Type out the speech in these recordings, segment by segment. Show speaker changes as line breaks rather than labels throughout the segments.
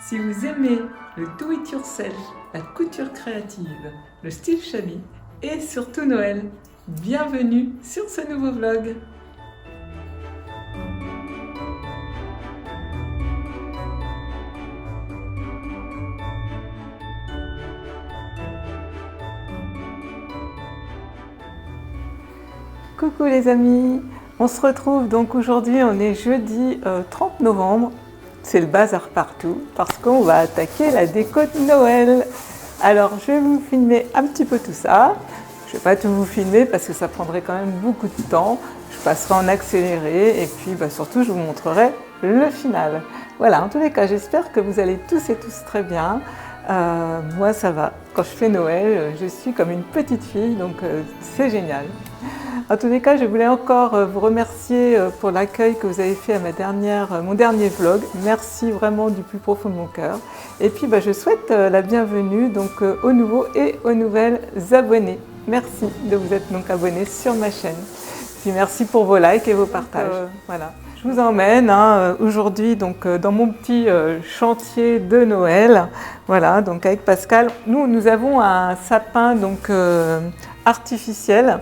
Si vous aimez le do-it-yourself, la couture créative, le style shabby et surtout Noël, bienvenue sur ce nouveau vlog. Coucou les amis, on se retrouve donc aujourd'hui, on est jeudi 30 novembre. C'est le bazar partout parce qu'on va attaquer la déco de Noël. Alors je vais vous filmer un petit peu tout ça. Je ne vais pas tout vous filmer parce que ça prendrait quand même beaucoup de temps. Je passerai en accéléré et puis surtout je vous montrerai le final. Voilà, en tous les cas j'espère que vous allez tous et tous très bien. Moi ça va, quand je fais Noël, je suis comme une petite fille donc c'est génial. En tous les cas, je voulais encore vous remercier pour l'accueil que vous avez fait à mon dernier vlog. Merci vraiment du plus profond de mon cœur. Et puis je souhaite la bienvenue donc, aux nouveaux et aux nouvelles abonnés. Merci de vous être donc abonnés sur ma chaîne. Puis merci pour vos likes et vos partages. Voilà. Je vous emmène aujourd'hui donc dans mon petit chantier de Noël. Voilà, donc avec Pascal, nous avons un sapin donc artificiel.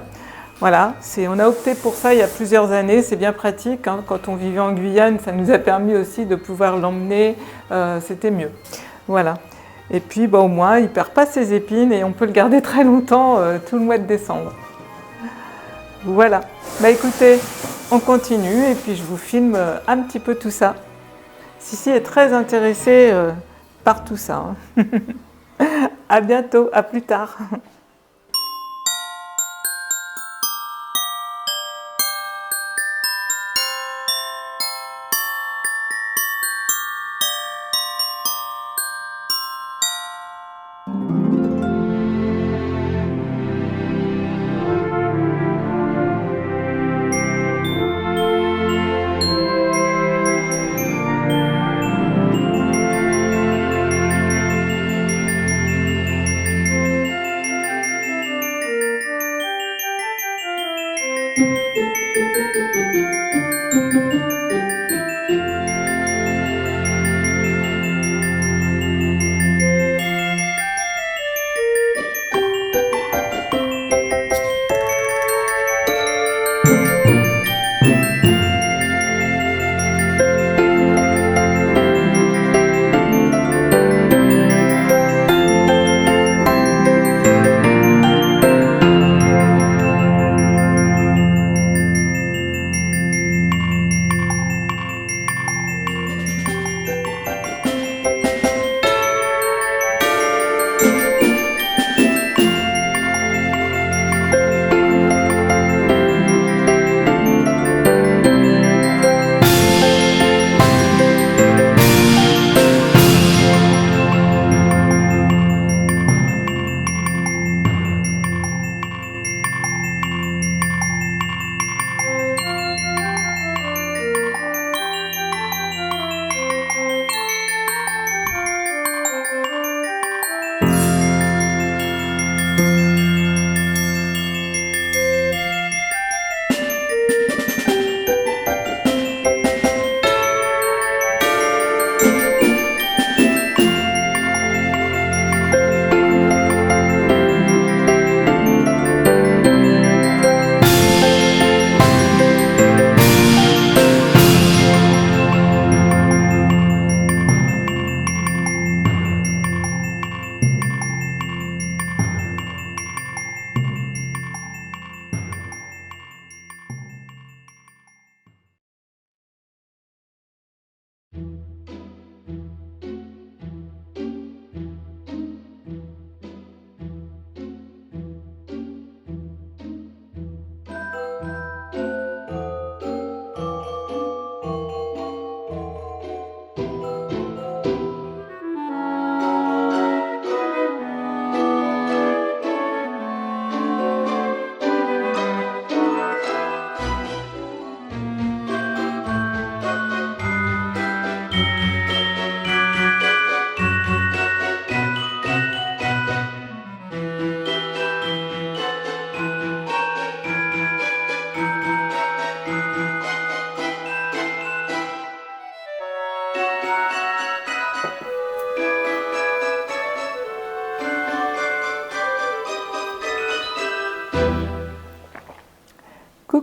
Voilà, on a opté pour ça il y a plusieurs années, c'est bien pratique. Quand on vivait en Guyane, ça nous a permis aussi de pouvoir l'emmener, c'était mieux. Voilà. Et puis au moins, il ne perd pas ses épines et on peut le garder très longtemps, tout le mois de décembre. Voilà. Écoutez, on continue et puis je vous filme un petit peu tout ça. Sissi est très intéressée par tout ça. À bientôt, à plus tard.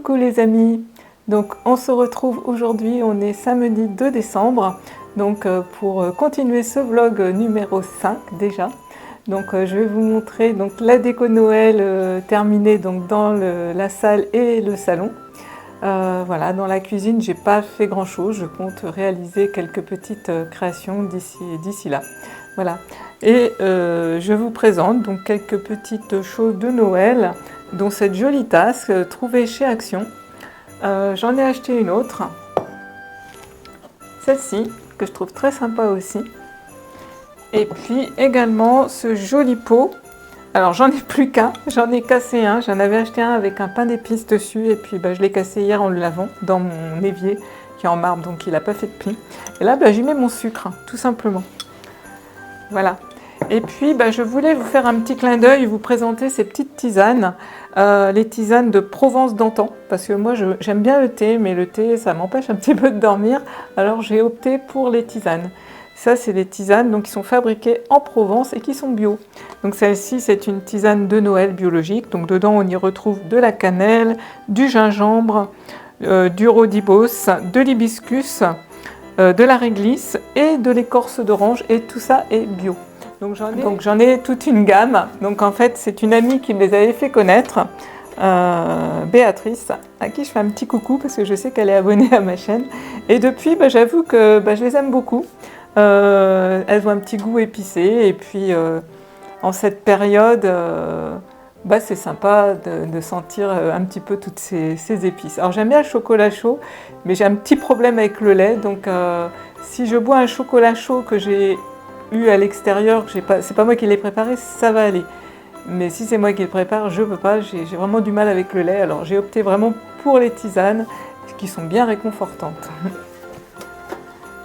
Coucou les amis, donc on se retrouve aujourd'hui, on est samedi 2 décembre, donc pour continuer ce vlog numéro 5 déjà. Donc je vais vous montrer donc, la déco de Noël terminée donc, dans la salle et le salon. Voilà, dans la cuisine, j'ai pas fait grand chose, je compte réaliser quelques petites créations d'ici là. Voilà. Et je vous présente donc quelques petites choses de Noël, dont cette jolie tasse trouvée chez Action. J'en ai acheté une autre, celle-ci, que je trouve très sympa aussi. Et puis également ce joli pot. Alors j'en ai plus qu'un, j'en ai cassé un, j'en avais acheté un avec un pain d'épices dessus et puis je l'ai cassé hier en le lavant dans mon évier qui est en marbre donc il n'a pas fait de pli. Et là j'y mets mon sucre, tout simplement. Voilà. Et puis je voulais vous faire un petit clin d'œil, vous présenter ces petites tisanes, les tisanes de Provence d'antan, parce que moi j'aime bien le thé, mais le thé ça m'empêche un petit peu de dormir, alors j'ai opté pour les tisanes. Ça, c'est des tisanes donc, qui sont fabriquées en Provence et qui sont bio. Donc celle-ci, c'est une tisane de Noël biologique. Donc dedans, on y retrouve de la cannelle, du gingembre, du rhodibos, de l'hibiscus, de la réglisse et de l'écorce d'orange. Et tout ça est bio. Donc j'en ai toute une gamme. Donc en fait, c'est une amie qui me les avait fait connaître. Béatrice, à qui je fais un petit coucou parce que je sais qu'elle est abonnée à ma chaîne. Et depuis, j'avoue que je les aime beaucoup. Elles ont un petit goût épicé et puis en cette période, c'est sympa de sentir un petit peu toutes ces épices. Alors j'aime bien le chocolat chaud, mais j'ai un petit problème avec le lait, donc si je bois un chocolat chaud que j'ai eu à l'extérieur, c'est pas moi qui l'ai préparé, ça va aller. Mais si c'est moi qui le prépare, je peux pas, j'ai vraiment du mal avec le lait, alors j'ai opté vraiment pour les tisanes qui sont bien réconfortantes.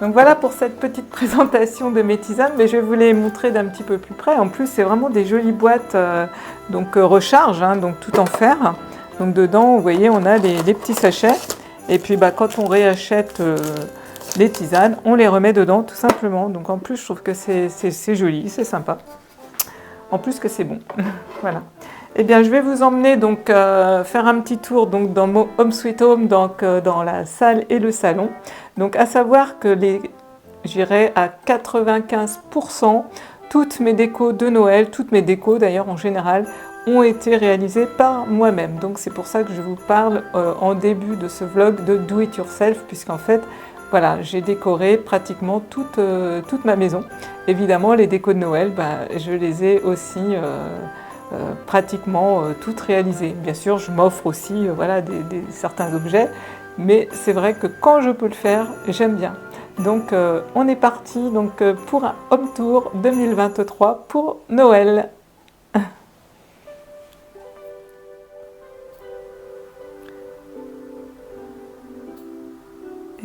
Donc voilà pour cette petite présentation de mes tisanes, mais je vais vous les montrer d'un petit peu plus près. En plus, c'est vraiment des jolies boîtes recharge, donc tout en fer. Donc dedans, vous voyez, on a les petits sachets. Et puis quand on réachète les tisanes, on les remet dedans tout simplement. Donc en plus, je trouve que c'est joli, c'est sympa. En plus que c'est bon. Voilà. Eh bien, je vais vous emmener donc faire un petit tour donc, dans mon Home Sweet Home, donc dans la salle et le salon. Donc, à savoir que j'irai à 95%, toutes mes décos de Noël, toutes mes décos d'ailleurs en général, ont été réalisées par moi-même. Donc, c'est pour ça que je vous parle en début de ce vlog de Do It Yourself, puisqu'en fait, voilà, j'ai décoré pratiquement toute ma maison. Évidemment, les décos de Noël, je les ai aussi pratiquement toutes réalisées. Bien sûr, je m'offre aussi certains objets, mais c'est vrai que quand je peux le faire, j'aime bien. Donc, on est parti pour un Home Tour 2023 pour Noël.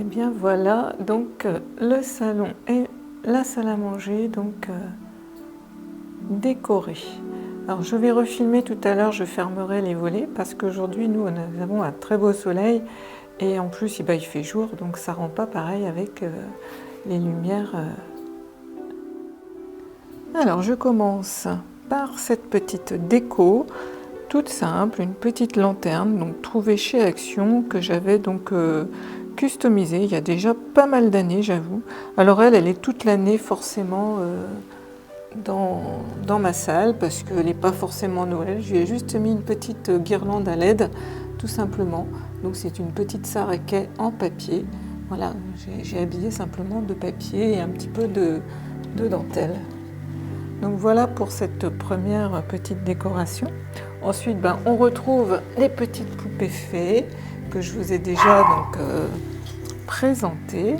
Et bien voilà, donc le salon et la salle à manger, donc décorés. Alors je vais refilmer tout à l'heure, je fermerai les volets parce qu'aujourd'hui nous avons un très beau soleil et en plus il fait jour, donc ça rend pas pareil avec les lumières. Alors je commence par cette petite déco toute simple, une petite lanterne donc trouvée chez Action que j'avais donc customisée il y a déjà pas mal d'années, j'avoue. Alors elle est toute l'année forcément dans ma salle parce qu'elle n'est pas forcément Noël. Je lui ai juste mis une petite guirlande à LED tout simplement. Donc c'est une petite sarraquet en papier. Voilà, j'ai habillé simplement de papier et un petit peu de dentelle. Donc voilà pour cette première petite décoration. Ensuite, on retrouve les petites poupées fées que je vous ai déjà présentées.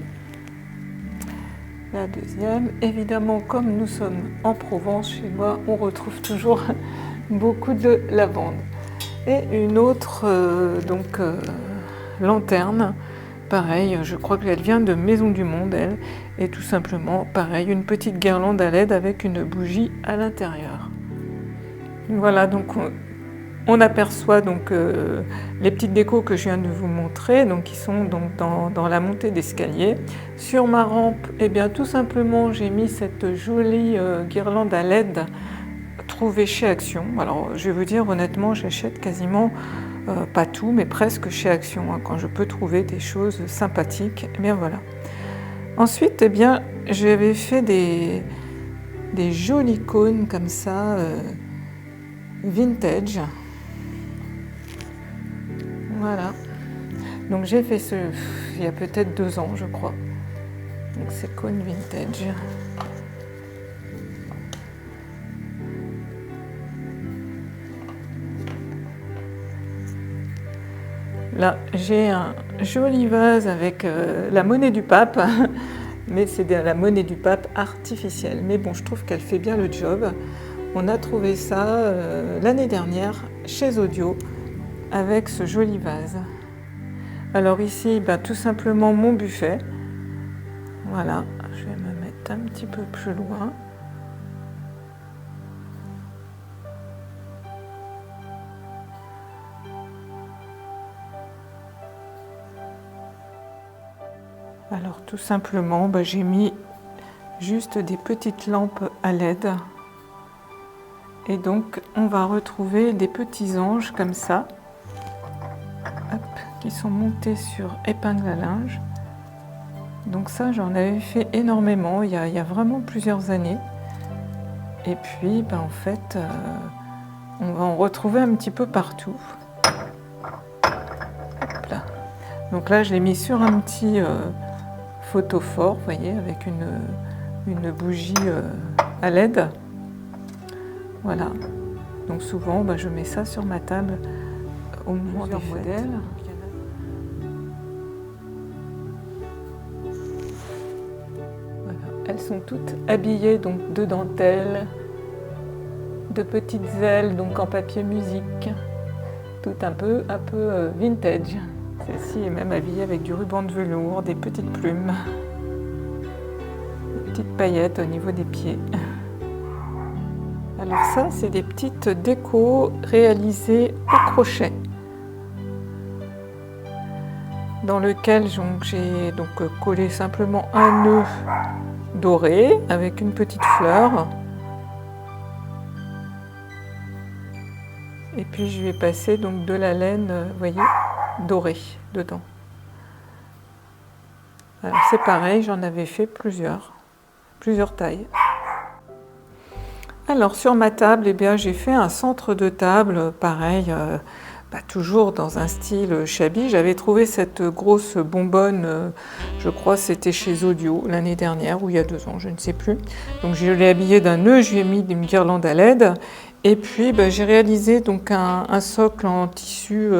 La deuxième, évidemment, comme nous sommes en Provence, chez moi, on retrouve toujours beaucoup de lavande. Et une autre lanterne, pareil, je crois qu'elle vient de Maison du Monde, elle, et tout simplement, pareil, une petite guirlande à LED avec une bougie à l'intérieur. Voilà, donc on aperçoit les petites décos que je viens de vous montrer, donc qui sont dans la montée d'escalier. Sur ma rampe, tout simplement, j'ai mis cette jolie guirlande à LED trouvée chez Action. Alors, je vais vous dire honnêtement, j'achète quasiment pas tout, mais presque chez Action, hein, quand je peux trouver des choses sympathiques. Et bien voilà. Ensuite, eh bien, j'avais fait des jolis cônes comme ça, vintage. Voilà. Donc j'ai fait il y a peut-être 2 ans, je crois. Donc c'est cône vintage. Là, j'ai un joli vase avec la monnaie du pape, mais c'est la monnaie du pape artificielle. Mais bon, je trouve qu'elle fait bien le job. On a trouvé ça l'année dernière chez Audio avec ce joli vase. Alors ici, tout simplement mon buffet. Voilà, je vais me mettre un petit peu plus loin. Alors tout simplement, j'ai mis juste des petites lampes à LED. Et donc on va retrouver des petits anges comme ça, hop, qui sont montés sur épingle à linge. Donc ça, j'en avais fait énormément il y a vraiment plusieurs années. Et puis en fait, on va en retrouver un petit peu partout. Hop là. Donc là, je l'ai mis sur un petit photophore, vous voyez, avec une bougie à LED. Voilà. Donc souvent, je mets ça sur ma table au moment des modèles. Voilà. Elles sont toutes habillées donc de dentelle, de petites ailes donc en papier musique, tout un peu vintage. Celle-ci est même habillée avec du ruban de velours, des petites plumes, des petites paillettes au niveau des pieds. Alors ça, c'est des petites décos réalisées au crochet, dans lequel j'ai collé simplement un nœud doré avec une petite fleur. Et puis je vais passer donc de la laine, vous voyez, dorée dedans. Alors c'est pareil, j'en avais fait plusieurs tailles. Alors sur ma table, eh bien, j'ai fait un centre de table, pareil, toujours dans un style shabby. J'avais trouvé cette grosse bonbonne, je crois c'était chez Audio l'année dernière ou il y a 2 ans, je ne sais plus. Donc je l'ai habillée d'un nœud, je lui ai mis une guirlande à LED. Et puis j'ai réalisé donc un socle en tissu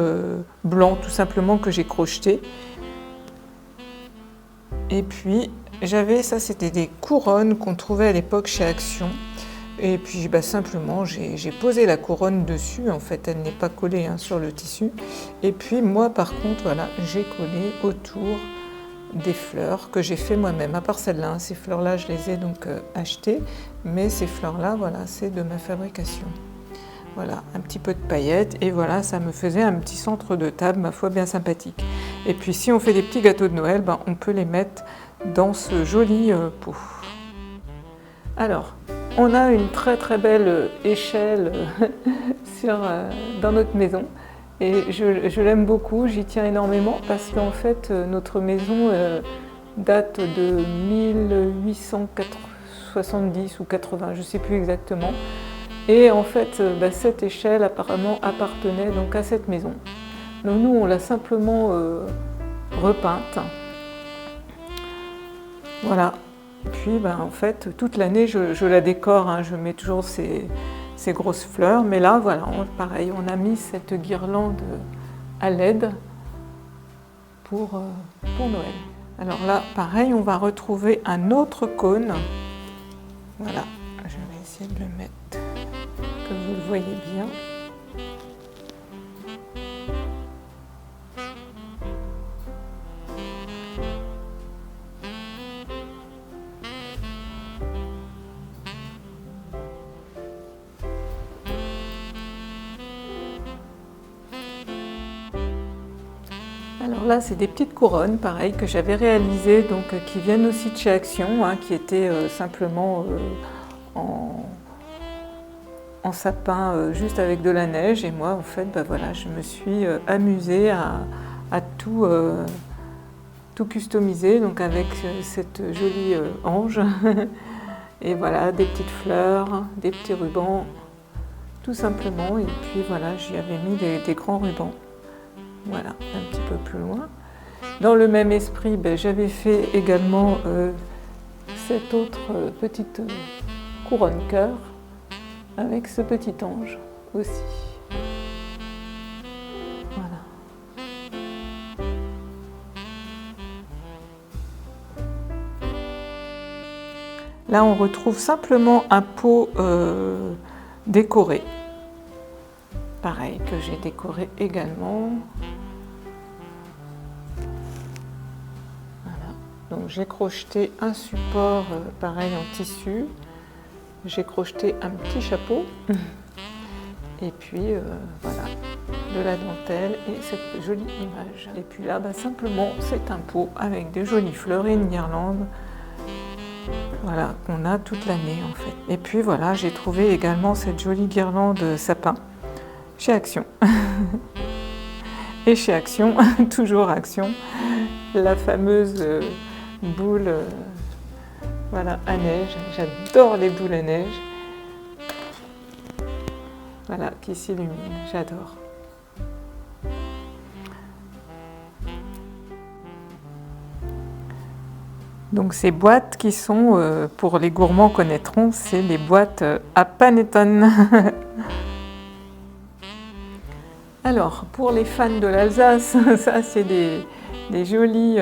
blanc tout simplement que j'ai crocheté. Et puis j'avais, ça c'était des couronnes qu'on trouvait à l'époque chez Action. Et puis simplement j'ai posé la couronne dessus, en fait elle n'est pas collée sur le tissu. Et puis moi par contre voilà, j'ai collé autour des fleurs que j'ai fait moi-même, à part celles-là, ces fleurs-là je les ai donc achetées, mais ces fleurs-là voilà, c'est de ma fabrication. Voilà, un petit peu de paillettes et voilà, ça me faisait un petit centre de table, ma foi, bien sympathique. Et puis si on fait des petits gâteaux de Noël, on peut les mettre dans ce joli pot. Alors, on a une très très belle échelle dans notre maison et je l'aime beaucoup, j'y tiens énormément parce qu'en fait notre maison date de 1870 ou 80, je ne sais plus exactement. Et en fait cette échelle apparemment appartenait donc à cette maison. Donc nous on l'a simplement repeinte. Voilà. Puis en fait toute l'année je la décore, je mets toujours ces grosses fleurs, mais là voilà, pareil, on a mis cette guirlande à LED pour Noël. Alors là pareil, on va retrouver un autre cône. Voilà, je vais essayer de le mettre que vous le voyez bien. Alors là, c'est des petites couronnes, pareil, que j'avais réalisées, donc qui viennent aussi de chez Action, qui étaient simplement en sapin juste avec de la neige. Et moi, en fait, bah voilà, je me suis amusée à tout, tout customiser, donc avec cette jolie ange. Et voilà, des petites fleurs, des petits rubans, tout simplement. Et puis voilà, j'y avais mis des grands rubans. Voilà, un petit peu plus loin. Dans le même esprit, ben, j'avais fait également cette autre petite couronne cœur avec ce petit ange aussi. Voilà. Là, on retrouve simplement un pot décoré. Pareil, que j'ai décoré également. Voilà. Donc j'ai crocheté un support pareil en tissu. J'ai crocheté un petit chapeau. Et puis voilà, de la dentelle et cette jolie image. Et puis là, bah, simplement, c'est un pot avec des jolies fleurs et une guirlande. Voilà, qu'on a toute l'année en fait. Et puis voilà, j'ai trouvé également cette jolie guirlande sapin chez Action. Et chez Action, toujours Action, la fameuse boule voilà, à neige. J'adore les boules à neige. Voilà, qui s'illumine, j'adore. Donc ces boîtes qui sont, pour les gourmands connaîtront, c'est les boîtes à panettone. Alors, pour les fans de l'Alsace, ça c'est des jolis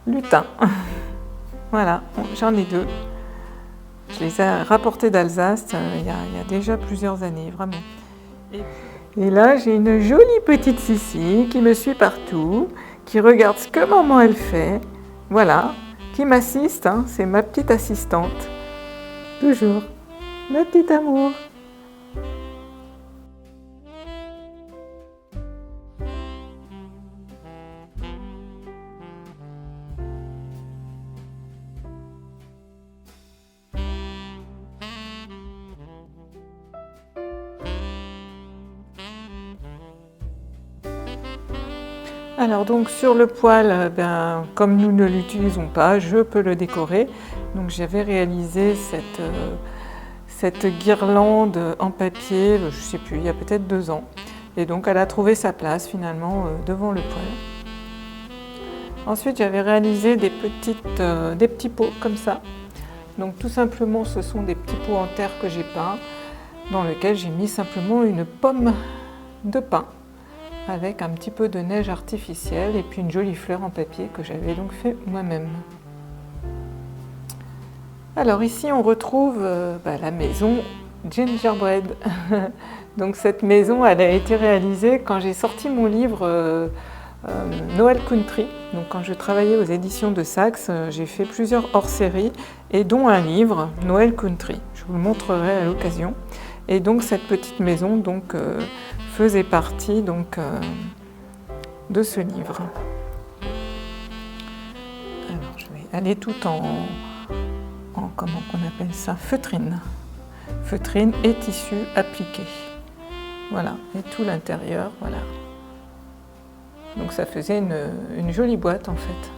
lutins. Voilà, j'en ai deux. Je les ai rapportés d'Alsace il y a déjà plusieurs années, vraiment. Et là, j'ai une jolie petite Sissi qui me suit partout, qui regarde ce que maman elle fait, voilà, qui m'assiste, hein, c'est ma petite assistante, toujours, ma petite amour. Alors donc sur le poêle, ben, comme nous ne l'utilisons pas, je peux le décorer. Donc j'avais réalisé cette guirlande en papier, je ne sais plus, il y a peut-être 2 ans. Et donc elle a trouvé sa place finalement devant le poêle. Ensuite j'avais réalisé des petits pots comme ça. Donc tout simplement ce sont des petits pots en terre que j'ai peints, dans lesquels j'ai mis simplement une pomme de pin, avec un petit peu de neige artificielle et puis une jolie fleur en papier que j'avais donc fait moi-même. Alors ici on retrouve la maison Gingerbread. Donc cette maison elle a été réalisée quand j'ai sorti mon livre Noël Country. Donc quand je travaillais aux éditions de Saxe, j'ai fait plusieurs hors-séries et dont un livre Noël Country. Je vous le montrerai à l'occasion. Et donc cette petite maison donc faisait partie donc, de ce livre. Alors je vais aller tout en comment on appelle ça, feutrine. Feutrine et tissu appliqué. Voilà, et tout l'intérieur, voilà. Donc ça faisait une jolie boîte en fait.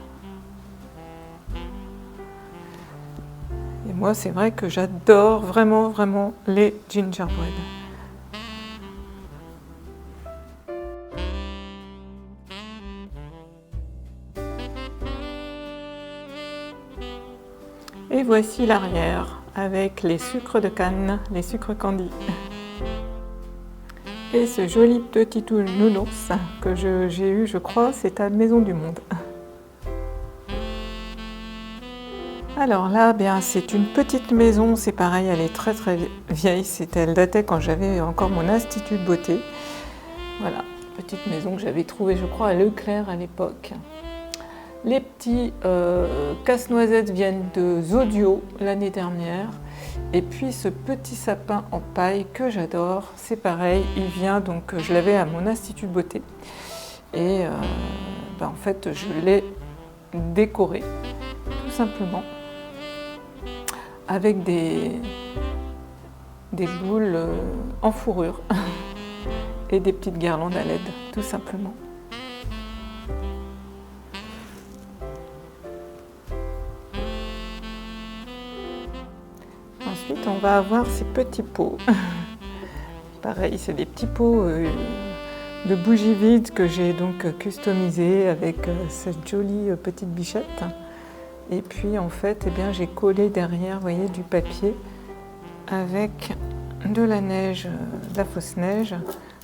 Et moi c'est vrai que j'adore vraiment vraiment les gingerbread. Et voici l'arrière avec les sucres de canne, les sucres candy. Et ce joli petit nounours que j'ai eu, je crois, c'est à Maison du Monde. Alors là, bien, c'est une petite maison, c'est pareil, elle est très très vieille. Elle datait quand j'avais encore mon institut de beauté. Voilà, petite maison que j'avais trouvée, je crois, à Leclerc à l'époque. Les petits casse-noisettes viennent de Zodio l'année dernière. Et puis ce petit sapin en paille que j'adore, c'est pareil, il vient donc, je l'avais à mon institut de beauté. Et en fait, je l'ai décoré, tout simplement, avec des des boules en fourrure et des petites guirlandes à LED, tout simplement. Ensuite, on va avoir ces petits pots. Pareil, c'est des petits pots de bougies vides que j'ai donc customisés avec cette jolie petite bichette. Et puis en fait, eh bien, j'ai collé derrière, vous voyez, du papier avec de la neige, de la fausse neige,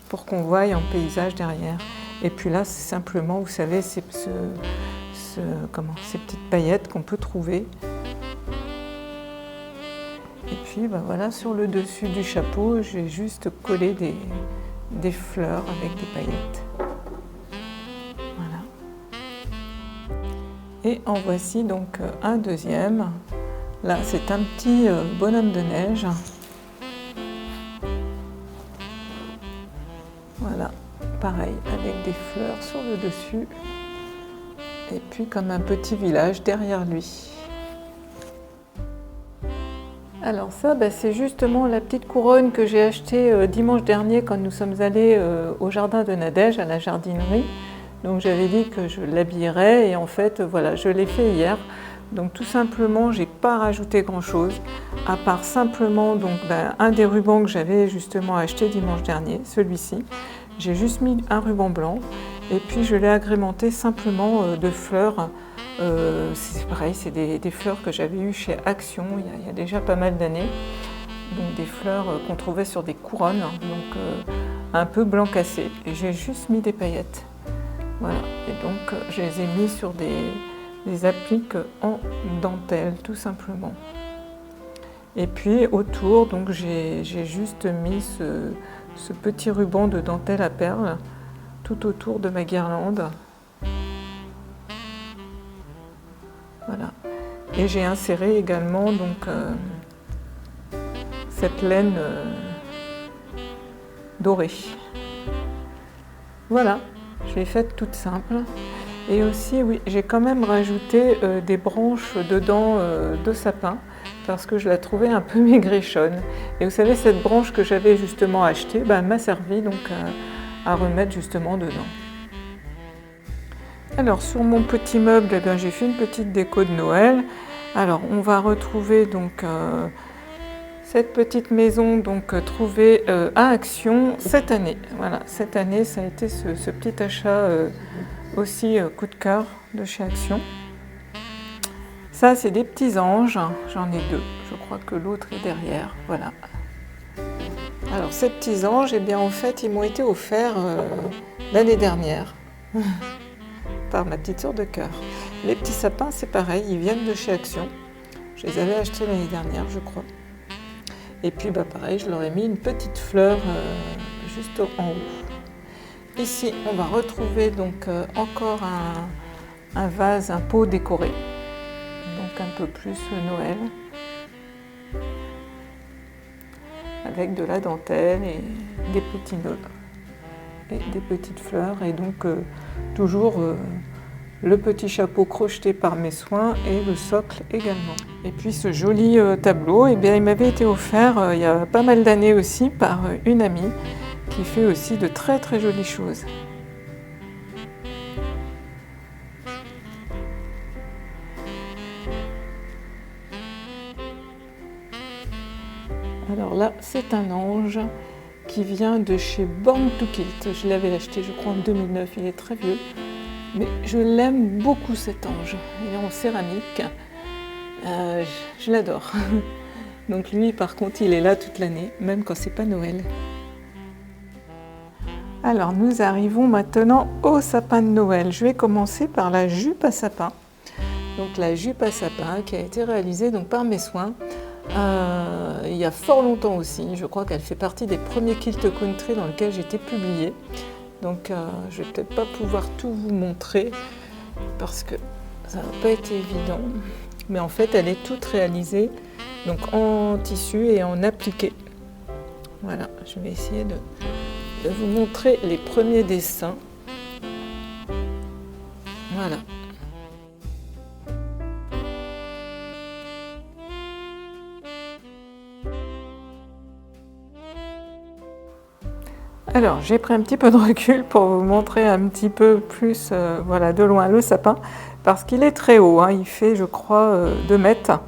pour qu'on voie en paysage derrière. Et puis là, c'est simplement, vous savez, ces petites paillettes qu'on peut trouver. Et puis ben voilà, sur le dessus du chapeau, j'ai juste collé des fleurs avec des paillettes. Voilà. Et en voici donc un deuxième. Là, c'est un petit bonhomme de neige. Voilà, pareil, avec des fleurs sur le dessus. Et puis comme un petit village derrière lui. Alors ça, c'est justement la petite couronne que j'ai achetée dimanche dernier quand nous sommes allés au jardin de Nadège, à la jardinerie. Donc j'avais dit que je l'habillerais et en fait, voilà, je l'ai fait hier. Donc tout simplement, j'ai pas rajouté grand-chose, à part simplement donc, un des rubans que j'avais justement acheté dimanche dernier, celui-ci. J'ai juste mis un ruban blanc et puis je l'ai agrémenté simplement de fleurs. C'est pareil, c'est des fleurs que j'avais eues chez Action il y a déjà pas mal d'années. Donc des fleurs qu'on trouvait sur des couronnes, donc un peu blanc cassé. Et j'ai juste mis des paillettes. Voilà, et donc je les ai mis sur des appliques en dentelle, tout simplement. Et puis autour, donc j'ai juste mis ce petit ruban de dentelle à perles tout autour de ma guirlande. Voilà. Et j'ai inséré également donc cette laine dorée. Voilà, je l'ai faite toute simple. Et aussi, oui, j'ai quand même rajouté des branches dedans de sapin parce que je la trouvais un peu maigrichonne. Et vous savez, cette branche que j'avais justement achetée, m'a servi donc à remettre justement dedans. Alors sur mon petit meuble, j'ai fait une petite déco de Noël. Alors on va retrouver donc cette petite maison donc trouvée à Action cette année. Voilà, cette année ça a été ce petit achat aussi coup de cœur de chez Action. Ça c'est des petits anges, j'en ai deux. Je crois que l'autre est derrière. Voilà. Alors ces petits anges, eh bien en fait ils m'ont été offerts l'année dernière. Par ma petite sœur de cœur. Les petits sapins, c'est pareil, ils viennent de chez Action. Je les avais achetés l'année dernière, je crois. Et puis, pareil, je leur ai mis une petite fleur juste en haut. Ici, on va retrouver donc encore un vase, un pot décoré. Donc un peu plus Noël. Avec de la dentelle et des petits nœuds. Et des petites fleurs et donc toujours le petit chapeau crocheté par mes soins et le socle également. Et puis ce joli tableau, il m'avait été offert il y a pas mal d'années aussi par une amie qui fait aussi de très très jolies choses. Alors là, c'est un ange qui vient de chez Born to Kilt. Je l'avais acheté, je crois, en 2009. Il est très vieux, mais je l'aime beaucoup cet ange. Il est en céramique. Je l'adore. Donc lui, par contre, il est là toute l'année, même quand c'est pas Noël. Alors, nous arrivons maintenant au sapin de Noël. Je vais commencer par la jupe à sapin. Donc la jupe à sapin qui a été réalisée donc, par mes soins. Il y a fort longtemps aussi, je crois qu'elle fait partie des premiers Kilt Country dans lesquels j'ai été publiée. Donc je vais peut-être pas pouvoir tout vous montrer parce que ça n'a pas été évident. Mais en fait, elle est toute réalisée donc en tissu et en appliqué. Voilà, je vais essayer de vous montrer les premiers dessins. Voilà. Alors, j'ai pris un petit peu de recul pour vous montrer un petit peu plus voilà, de loin le sapin, parce qu'il est très haut, hein, il fait, je crois, 2 mètres.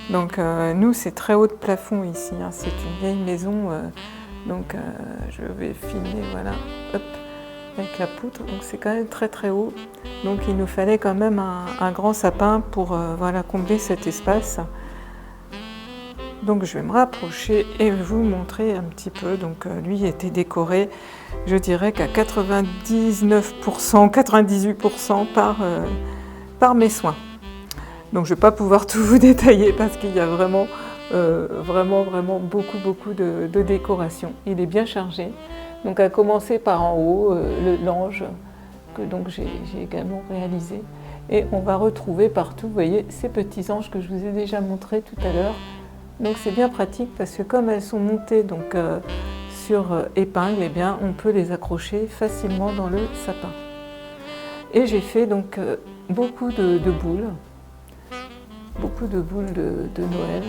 Donc, nous, c'est très haut de plafond ici, hein, c'est une vieille maison, donc je vais filmer, voilà, hop, avec la poutre, donc c'est quand même très très haut. Donc, il nous fallait quand même un grand sapin pour voilà, combler cet espace. Donc je vais me rapprocher et vous montrer un petit peu. Donc lui était décoré, je dirais qu'à 99%, 98% par mes soins. Donc je ne vais pas pouvoir tout vous détailler parce qu'il y a vraiment beaucoup de décoration. Il est bien chargé. Donc à commencer par en haut, l'ange que donc j'ai également réalisé. Et on va retrouver partout, vous voyez, ces petits anges que je vous ai déjà montrés tout à l'heure. Donc c'est bien pratique parce que comme elles sont montées donc, sur épingle, eh bien, on peut les accrocher facilement dans le sapin. Et j'ai fait donc beaucoup de boules de Noël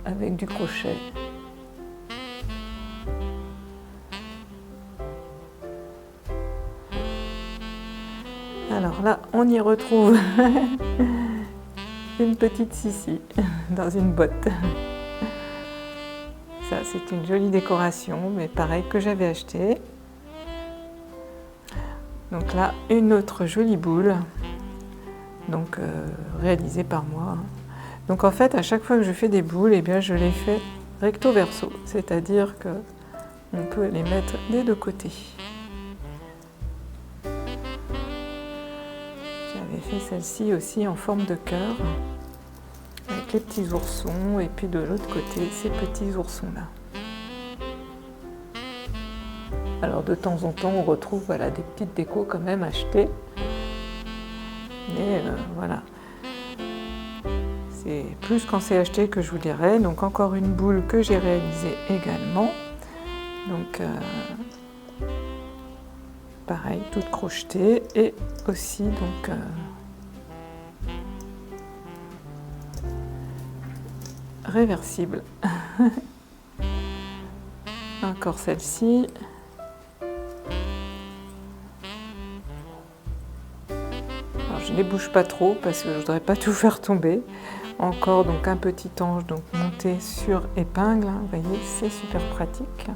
avec du crochet. Alors là, on y retrouve une petite Sissi dans une botte. Ça, c'est une jolie décoration, mais pareil que j'avais acheté. Donc là, une autre jolie boule, donc réalisée par moi. Donc en fait, à chaque fois que je fais des boules, eh bien, je les fais recto verso, c'est-à-dire que on peut les mettre des deux côtés. J'avais fait celle-ci aussi en forme de cœur, avec les petits oursons, et puis de l'autre côté, ces petits oursons-là. Alors de temps en temps, on retrouve voilà, des petites décos quand même achetées. Mais voilà, c'est plus quand c'est acheté que je vous dirai. Donc encore une boule que j'ai réalisée également. Donc pareil, toute crochetée et aussi donc réversible. Encore celle-ci. Alors je ne les bouge pas trop parce que je ne voudrais pas tout faire tomber. Encore donc un petit ange donc monté sur épingle. Vous voyez, c'est super pratique.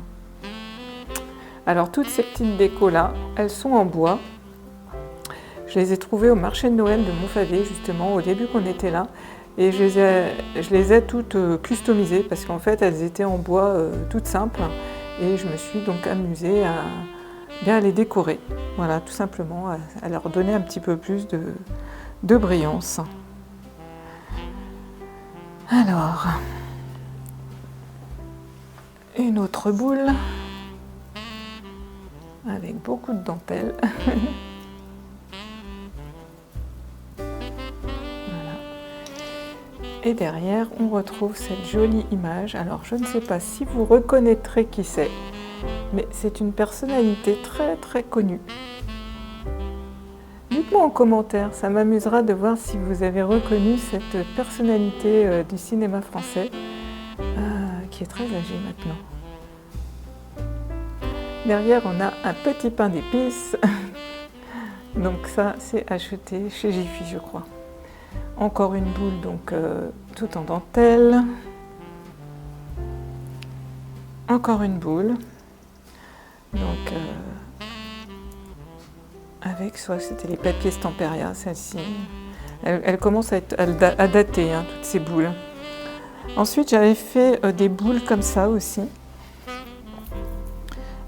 Alors toutes ces petites décos là, elles sont en bois. Je les ai trouvées au marché de Noël de Montfavet justement au début qu'on était là. Et je les ai toutes customisées parce qu'en fait elles étaient en bois toutes simples. Et je me suis donc amusée à bien les décorer. Voilà, tout simplement, à leur donner un petit peu plus de brillance. Alors, une autre boule avec beaucoup de dentelle. Voilà. Et derrière, on retrouve cette jolie image. Alors, je ne sais pas si vous reconnaîtrez qui c'est, mais c'est une personnalité très très connue. Dites-moi en commentaire, ça m'amusera de voir si vous avez reconnu cette personnalité du cinéma français, qui est très âgée maintenant. Derrière, on a un petit pain d'épices. Donc ça, c'est acheté chez Jiffy, je crois. Encore une boule, donc tout en dentelle. Encore une boule. Donc, avec, soit c'était les papiers Stamperia, celle-ci. Elle commence à dater, hein, toutes ces boules. Ensuite, j'avais fait des boules comme ça aussi.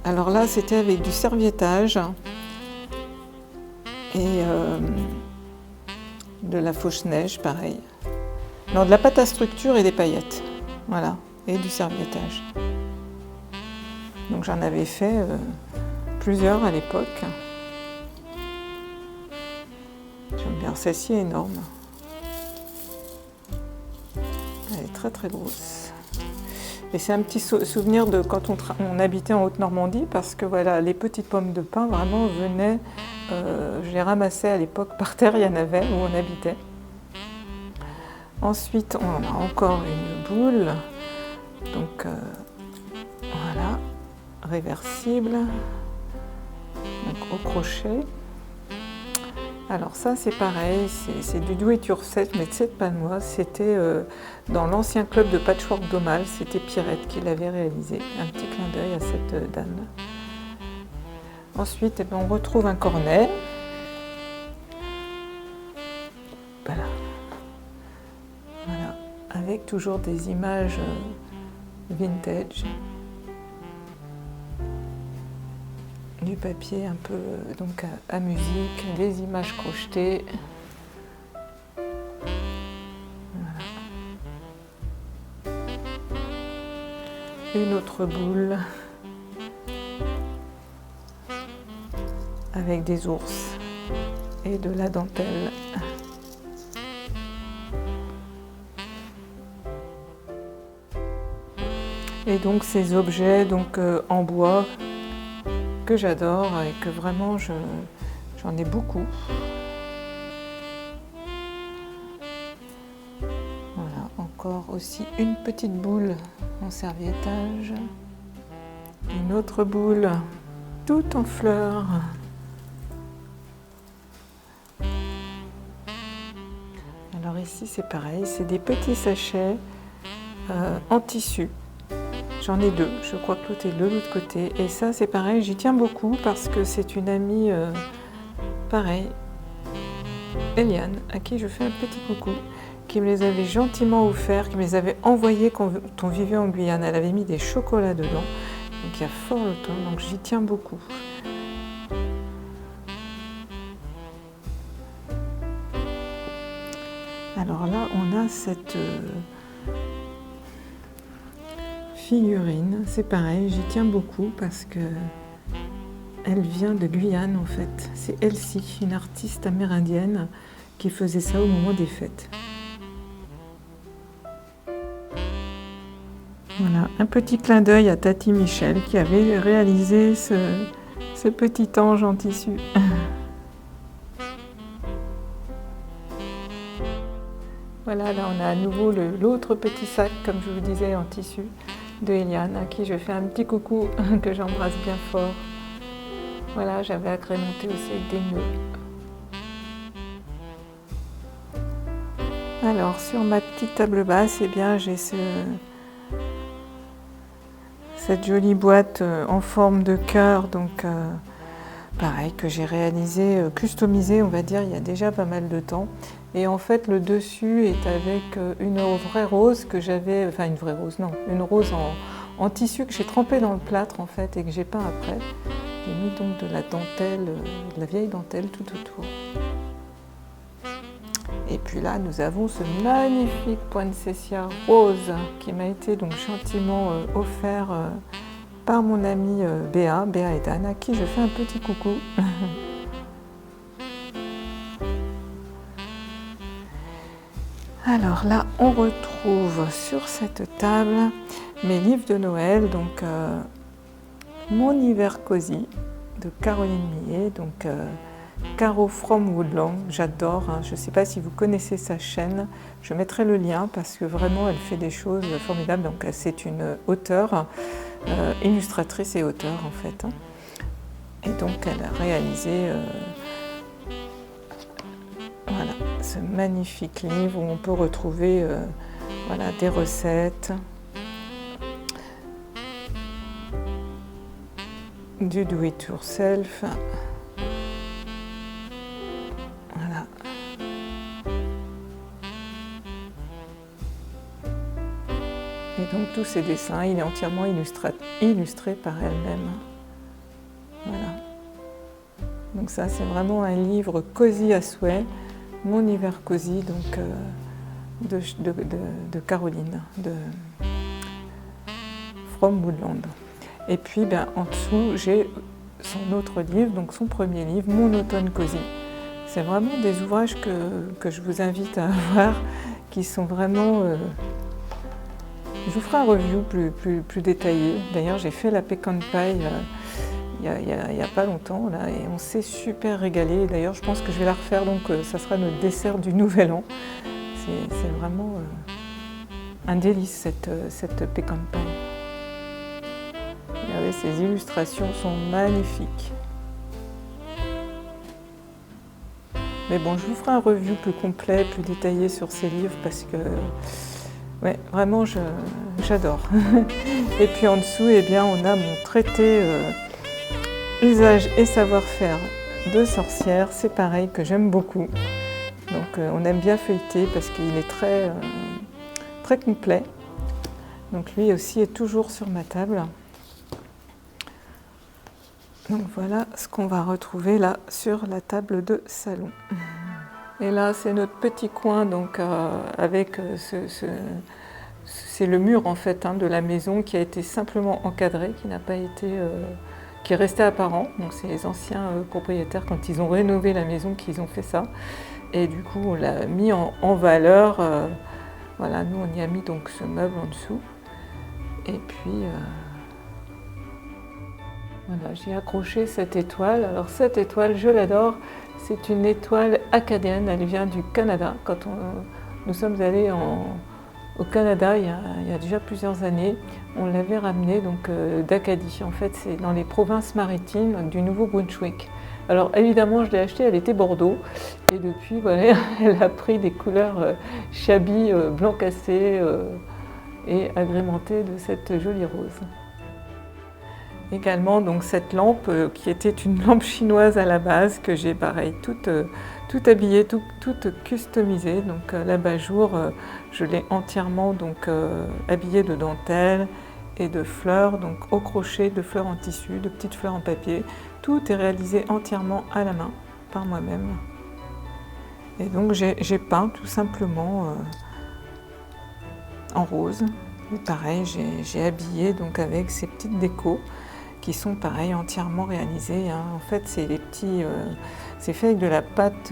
Alors là, c'était avec du serviettage et de la fauche-neige, pareil. Non, de la pâte à structure et des paillettes. Voilà, et du serviettage. Donc j'en avais fait plusieurs à l'époque. J'aime bien, celle-ci est énorme. Elle est très très grosse. Et c'est un petit souvenir de quand on habitait en Haute-Normandie parce que voilà, les petites pommes de pin vraiment venaient, je les ramassais à l'époque par terre, il y en avait où on habitait. Ensuite, on a encore une boule. Donc voilà, réversible, donc au crochet. Alors ça c'est pareil, c'est du do it yourself mais de cette panoise, c'était dans l'ancien club de patchwork d'Aumale, c'était Pierrette qui l'avait réalisé. Un petit clin d'œil à cette dame. Ensuite, on retrouve un cornet. Voilà. Voilà, avec toujours des images vintage. Du papier un peu donc à musique, les images crochetées. Voilà. Une autre boule avec des ours et de la dentelle. Et donc ces objets donc, en bois que j'adore et que vraiment j'en ai beaucoup. Voilà, encore aussi une petite boule en serviettage, une autre boule toute en fleurs. Alors ici c'est pareil, c'est des petits sachets en tissu. J'en ai deux, je crois que l'autre est de l'autre côté. Et ça, c'est pareil, j'y tiens beaucoup parce que c'est une amie, pareil, Eliane, à qui je fais un petit coucou, qui me les avait gentiment offerts, qui me les avait envoyés quand on vivait en Guyane. Elle avait mis des chocolats dedans, donc il y a fort longtemps, donc j'y tiens beaucoup. Alors là, on a cette figurine, c'est pareil, j'y tiens beaucoup parce que elle vient de Guyane en fait. C'est Elsie, une artiste amérindienne qui faisait ça au moment des fêtes. Voilà, un petit clin d'œil à Tati Michel qui avait réalisé ce petit ange en tissu. Voilà, là on a à nouveau l'autre petit sac, comme je vous disais, en tissu de Eliane, à qui je fais un petit coucou que j'embrasse bien fort. Voilà, j'avais agrémenté aussi avec des nœuds. Alors, sur ma petite table basse, eh bien, j'ai cette jolie boîte en forme de cœur, donc pareil, que j'ai réalisé, customisé, on va dire, il y a déjà pas mal de temps. Et en fait, le dessus est avec une vraie rose que j'avais, enfin une vraie rose, non, une rose en tissu que j'ai trempée dans le plâtre en fait et que j'ai peint après. J'ai mis donc de la dentelle, de la vieille dentelle tout autour. Et puis là, nous avons ce magnifique poinsettia rose qui m'a été donc gentiment offert par mon amie Béa et Dan, à qui je fais un petit coucou. Alors là, on retrouve sur cette table mes livres de Noël, donc Mon hiver cosy de Caroline Millet, donc Caro from Woodland, j'adore, hein. Je ne sais pas si vous connaissez sa chaîne, je mettrai le lien parce que vraiment elle fait des choses formidables, donc c'est une auteure, illustratrice et auteure en fait, hein. Et donc elle a réalisé voilà, ce magnifique livre où on peut retrouver voilà, des recettes, du do it yourself. Voilà. Et donc tous ces dessins, il est entièrement illustré par elle-même. Voilà. Donc ça, c'est vraiment un livre cosy à souhait. Mon hiver cosy, donc de Caroline, de From Woodland. Et puis ben, en dessous, j'ai son autre livre, donc son premier livre, Mon automne cosy. C'est vraiment des ouvrages que je vous invite à voir, qui sont vraiment... Je vous ferai un review plus détaillé. D'ailleurs, j'ai fait la pecan pie il y a pas longtemps, là, et on s'est super régalé. D'ailleurs, je pense que je vais la refaire, donc ça sera notre dessert du Nouvel An. C'est vraiment un délice, cette pecan pie. Regardez, ces illustrations sont magnifiques. Mais bon, je vous ferai un review plus complet, plus détaillé sur ces livres parce que, ouais, vraiment, j'adore. Et puis en dessous, eh bien, on a mon traité usage et savoir-faire de sorcière. C'est pareil, que j'aime beaucoup. Donc, on aime bien feuilleter parce qu'il est très, très complet. Donc, lui aussi est toujours sur ma table. Donc voilà ce qu'on va retrouver là sur la table de salon. Et là c'est notre petit coin donc avec c'est le mur en fait de la maison qui a été simplement encadré, qui n'a pas été qui est resté apparent. Donc c'est les anciens propriétaires quand ils ont rénové la maison qu'ils ont fait ça. Et du coup on l'a mis en valeur. Voilà, nous on y a mis donc ce meuble en dessous. Et puis voilà, j'ai accroché cette étoile. Alors cette étoile, je l'adore. C'est une étoile acadienne, elle vient du Canada. Quand nous sommes allés au Canada il y a déjà plusieurs années, on l'avait ramenée d'Acadie. En fait, c'est dans les provinces maritimes du Nouveau-Brunswick. Alors évidemment, je l'ai achetée, elle était Bordeaux. Et depuis, voilà, elle a pris des couleurs shabby, blanc cassé et agrémentée de cette jolie rose. Également donc cette lampe qui était une lampe chinoise à la base que j'ai pareil toute habillée, toute customisée. Donc l'abat-jour je l'ai entièrement donc habillée de dentelle et de fleurs, donc au crochet, de fleurs en tissu, de petites fleurs en papier. Tout est réalisé entièrement à la main par moi-même. Et donc j'ai peint tout simplement en rose. Et pareil, j'ai habillé donc avec ces petites décos qui sont pareil entièrement réalisées. En fait, c'est fait avec de la pâte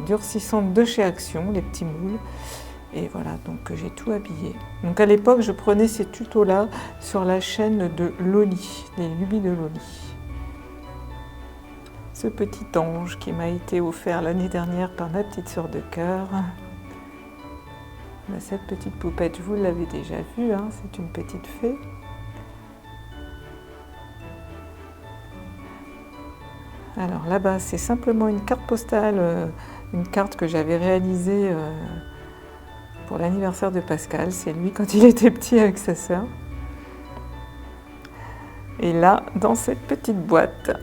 durcissante de chez Action, les petits moules. Et voilà, donc j'ai tout habillé. Donc à l'époque, je prenais ces tutos-là sur la chaîne de Loli, les lubies de Loli. Ce petit ange qui m'a été offert l'année dernière par ma petite sœur de cœur. Cette petite poupette, vous l'avez déjà vue, c'est une petite fée. Alors là-bas, c'est simplement une carte postale, une carte que j'avais réalisée pour l'anniversaire de Pascal. C'est lui quand il était petit avec sa sœur. Et là, dans cette petite boîte,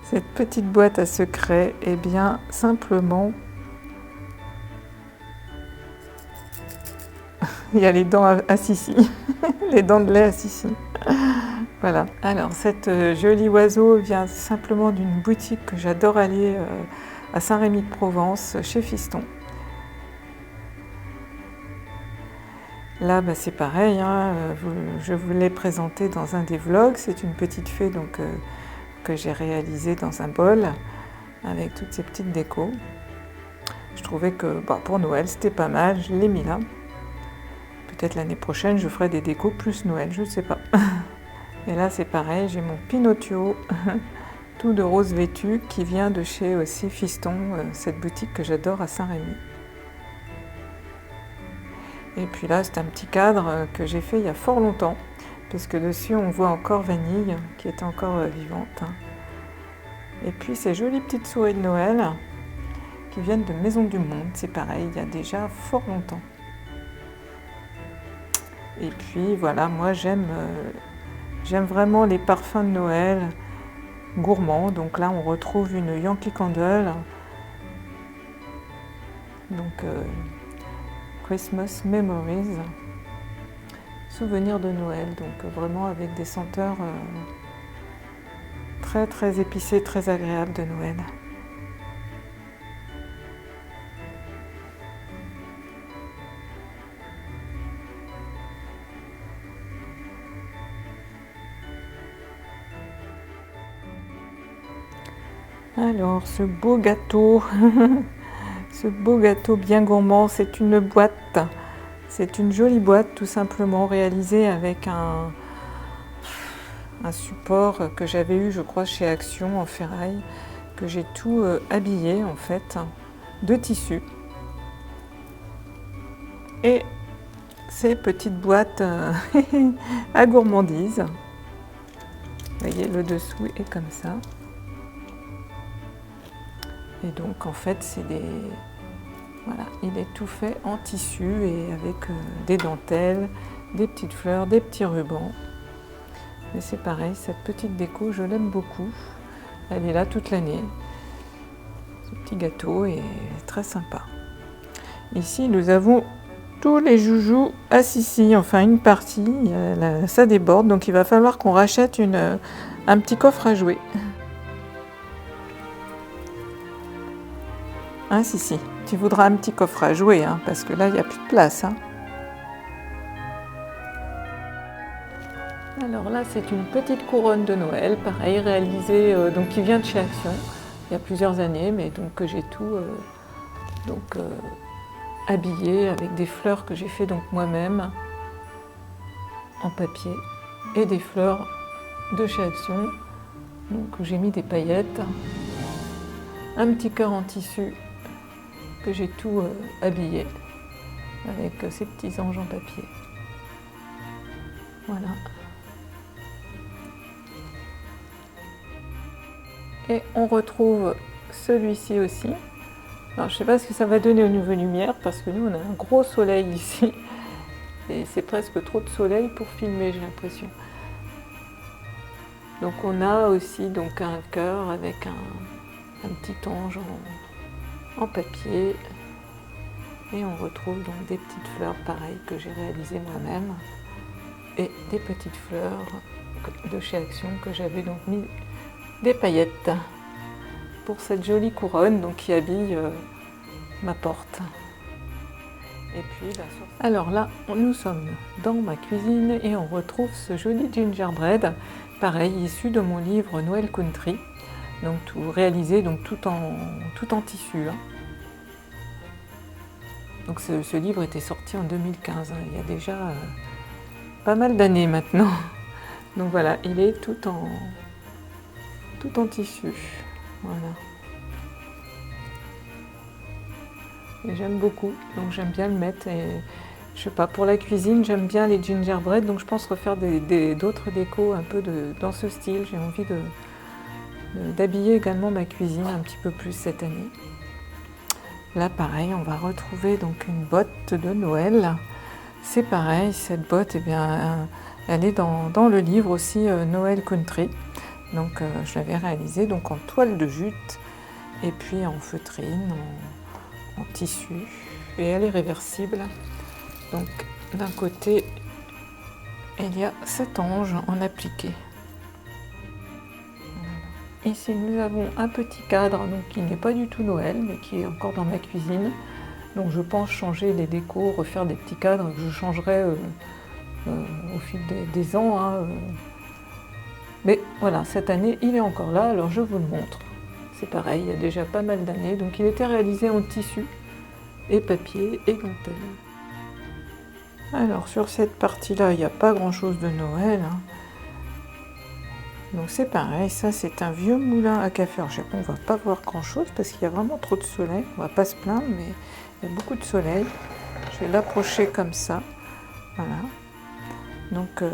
cette petite boîte à secret, eh bien, simplement, il y a les dents à Sissi, les dents de lait à Sissi. Voilà. Alors, cet joli oiseau vient simplement d'une boutique que j'adore aller à Saint-Rémy-de-Provence, chez Fiston. Là, c'est pareil, je vous l'ai présenté dans un des vlogs. C'est une petite fée donc, que j'ai réalisée dans un bol avec toutes ces petites décos. Je trouvais que pour Noël, c'était pas mal, je l'ai mis là. Peut-être l'année prochaine, je ferai des décos plus Noël, je ne sais pas. Et là, c'est pareil, j'ai mon Pinocchio, tout de rose vêtu, qui vient de chez aussi Fiston, cette boutique que j'adore à Saint-Rémy. Et puis là, c'est un petit cadre que j'ai fait il y a fort longtemps, parce que dessus, on voit encore Vanille, qui est encore vivante. Et puis, ces jolies petites souris de Noël, qui viennent de Maison du Monde, c'est pareil, il y a déjà fort longtemps. Et puis, voilà, moi, j'aime vraiment les parfums de Noël gourmands. Donc là, on retrouve une Yankee Candle. Donc, Christmas Memories. Souvenirs de Noël. Donc, vraiment avec des senteurs très, très épicées, très agréables de Noël. Alors, ce beau gâteau, ce beau gâteau bien gourmand, c'est une boîte. C'est une jolie boîte, tout simplement, réalisée avec un support que j'avais eu, je crois, chez Action en ferraille, que j'ai tout habillé, en fait, de tissu. Et ces petites boîtes à gourmandises. Vous voyez, le dessous est comme ça. Et donc en fait c'est des... Voilà, il est tout fait en tissu et avec des dentelles, des petites fleurs, des petits rubans. Mais c'est pareil, cette petite déco, je l'aime beaucoup. Elle est là toute l'année. Ce petit gâteau est très sympa. Ici, nous avons tous les joujoux à Sissi, enfin une partie. Ça déborde, donc il va falloir qu'on rachète un petit coffre à jouer. Hein, Sissi, tu voudras un petit coffre à jouer, hein, parce que là, il n'y a plus de place. Hein. Alors là, c'est une petite couronne de Noël, pareil, réalisée, donc qui vient de chez Action, il y a plusieurs années, mais donc que j'ai tout habillé avec des fleurs que j'ai fait donc moi-même en papier et des fleurs de chez Action, donc où j'ai mis des paillettes, un petit cœur en tissu que j'ai tout habillé avec ces petits anges en papier. Voilà. Et on retrouve celui-ci aussi. Alors je ne sais pas ce que ça va donner au niveau lumière parce que nous on a un gros soleil ici et c'est presque trop de soleil pour filmer, j'ai l'impression. Donc on a aussi donc un cœur avec un petit ange en papier et on retrouve donc des petites fleurs pareilles que j'ai réalisées moi-même et des petites fleurs de chez Action que j'avais donc mis des paillettes pour cette jolie couronne donc, qui habille ma porte. Et puis, alors là, nous sommes dans ma cuisine et on retrouve ce joli gingerbread, pareil, issu de mon livre Noël Country, donc tout réalisé donc tout en tissu. Hein. Donc ce livre était sorti en 2015, hein, il y a déjà pas mal d'années maintenant. Donc voilà, il est tout en tissu. Voilà. Et j'aime beaucoup, donc j'aime bien le mettre. Et je sais pas, pour la cuisine, j'aime bien les gingerbread, donc je pense refaire d'autres décos un peu dans ce style. J'ai envie d'habiller également ma cuisine un petit peu plus cette année. Là, pareil, on va retrouver donc une botte de Noël. C'est pareil, cette botte, eh bien, elle est dans le livre aussi Noël Country. Donc je l'avais réalisée donc en toile de jute et puis en feutrine, en tissu. Et elle est réversible. Donc d'un côté, il y a cet ange en appliqué. Voilà. Ici, nous avons un petit cadre donc, qui n'est pas du tout Noël, mais qui est encore dans ma cuisine. Donc je pense changer les décos, refaire des petits cadres que je changerai au fil des ans. Hein, Mais voilà, cette année, il est encore là, alors je vous le montre. C'est pareil, il y a déjà pas mal d'années. Donc il était réalisé en tissu et papier et dentelle. Alors sur cette partie-là, il n'y a pas grand-chose de Noël. Hein. Donc c'est pareil, ça c'est un vieux moulin à café. Alors, on ne va pas voir grand-chose parce qu'il y a vraiment trop de soleil. On ne va pas se plaindre, mais il y a beaucoup de soleil. Je vais l'approcher comme ça. Voilà. Donc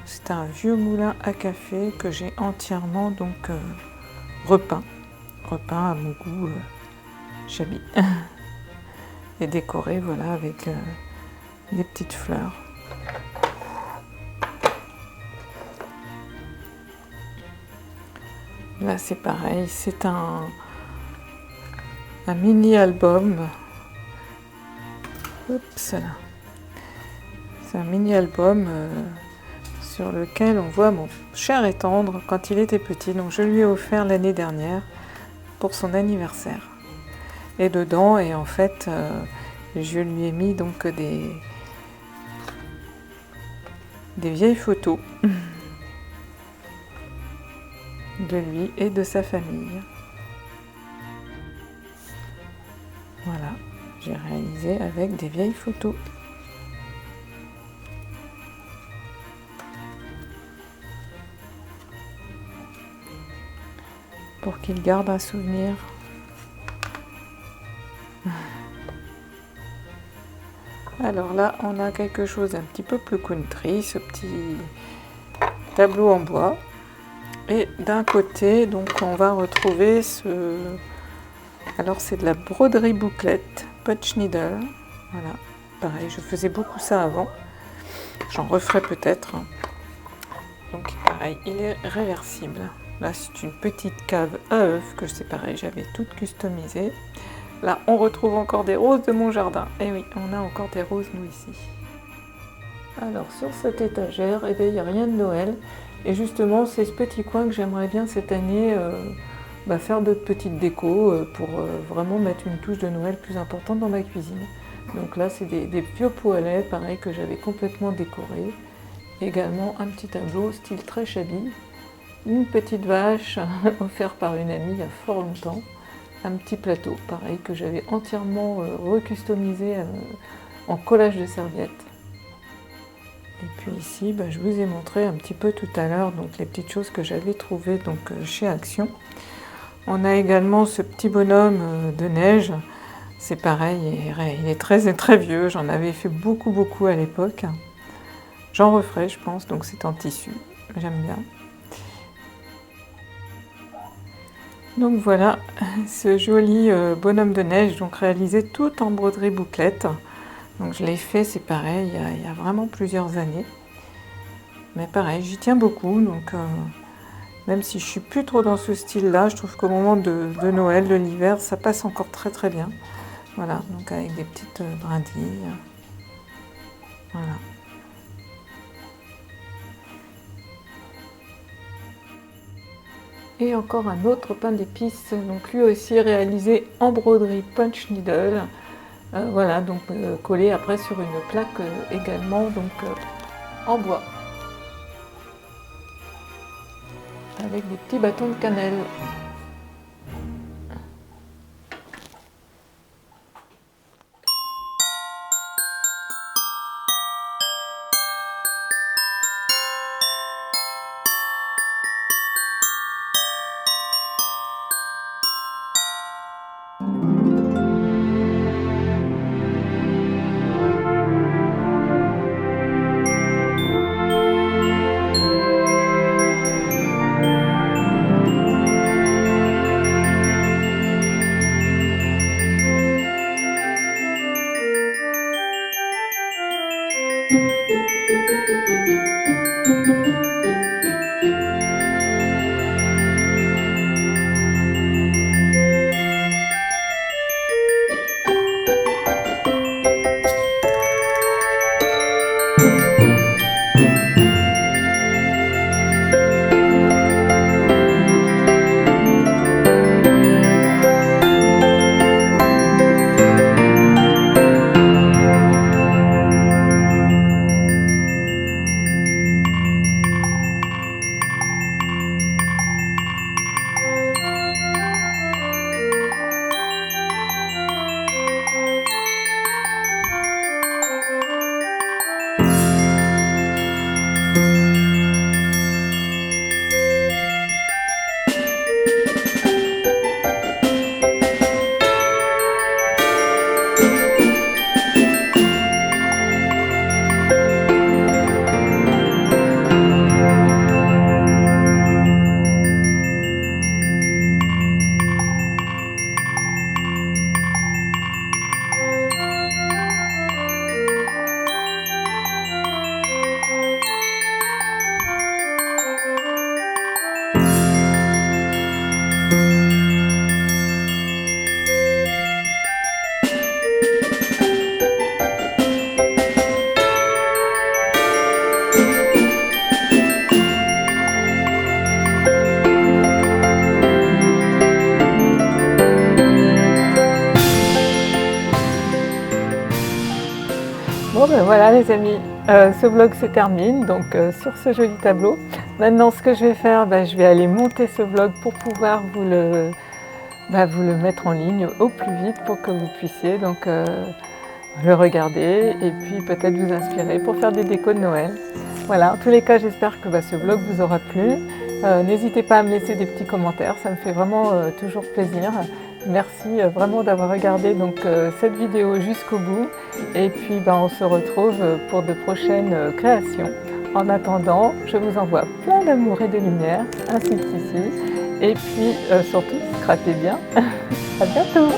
c'est un vieux moulin à café que j'ai entièrement donc repeint à mon goût shabby et décoré voilà avec des petites fleurs. Là c'est pareil, c'est un mini album. Oups là. C'est un mini-album sur lequel on voit mon cher et tendre quand il était petit. Donc je lui ai offert l'année dernière pour son anniversaire. Et dedans, et en fait, je lui ai mis donc des vieilles photos de lui et de sa famille. Voilà, j'ai réalisé avec des vieilles photos. Pour qu'il garde un souvenir. Alors là, on a quelque chose d'un petit peu plus country, ce petit tableau en bois. Et d'un côté, donc, on va retrouver ce... Alors, c'est de la broderie bouclette, punch needle. Voilà, pareil, je faisais beaucoup ça avant. J'en referai peut-être. Donc, pareil, il est réversible. Là, c'est une petite cave à œufs que c'est pareil, j'avais toute customisée. Là, on retrouve encore des roses de mon jardin. Et oui, on a encore des roses, nous, ici. Alors, sur cette étagère, eh bien, il n'y a rien de Noël. Et justement, c'est ce petit coin que j'aimerais bien cette année faire d'autres petites décos pour vraiment mettre une touche de Noël plus importante dans ma cuisine. Donc là, c'est des vieux pots à lait, pareil, que j'avais complètement décorés. Également, un petit tableau, style très shabby. Une petite vache offerte par une amie il y a fort longtemps. Un petit plateau, pareil, que j'avais entièrement recustomisé en collage de serviettes. Et puis ici, je vous ai montré un petit peu tout à l'heure donc les petites choses que j'avais trouvées donc, chez Action. On a également ce petit bonhomme de neige. C'est pareil, il est très très vieux. J'en avais fait beaucoup à l'époque. J'en referai, je pense, donc c'est en tissu. J'aime bien. Donc voilà, ce joli bonhomme de neige, donc réalisé tout en broderie bouclette. Donc je l'ai fait, c'est pareil, il y a vraiment plusieurs années. Mais pareil, j'y tiens beaucoup, donc même si je suis plus trop dans ce style-là, je trouve qu'au moment de Noël, de l'hiver, ça passe encore très très bien. Voilà, donc avec des petites brindilles. Voilà. Et encore un autre pain d'épices, donc lui aussi réalisé en broderie punch needle. Voilà, donc collé après sur une plaque également donc en bois. Avec des petits bâtons de cannelle. Bon ben voilà les amis, ce vlog se termine donc sur ce joli tableau. Maintenant ce que je vais faire, je vais aller monter ce vlog pour pouvoir vous le mettre en ligne au plus vite pour que vous puissiez donc le regarder et puis peut-être vous inspirer pour faire des décos de Noël. Voilà, en tous les cas j'espère que ce vlog vous aura plu. N'hésitez pas à me laisser des petits commentaires, ça me fait vraiment toujours plaisir. Merci vraiment d'avoir regardé donc, cette vidéo jusqu'au bout et puis on se retrouve pour de prochaines créations. En attendant, je vous envoie plein d'amour et de lumière, ainsi qu'ici, et puis surtout, scrapez bien. À bientôt.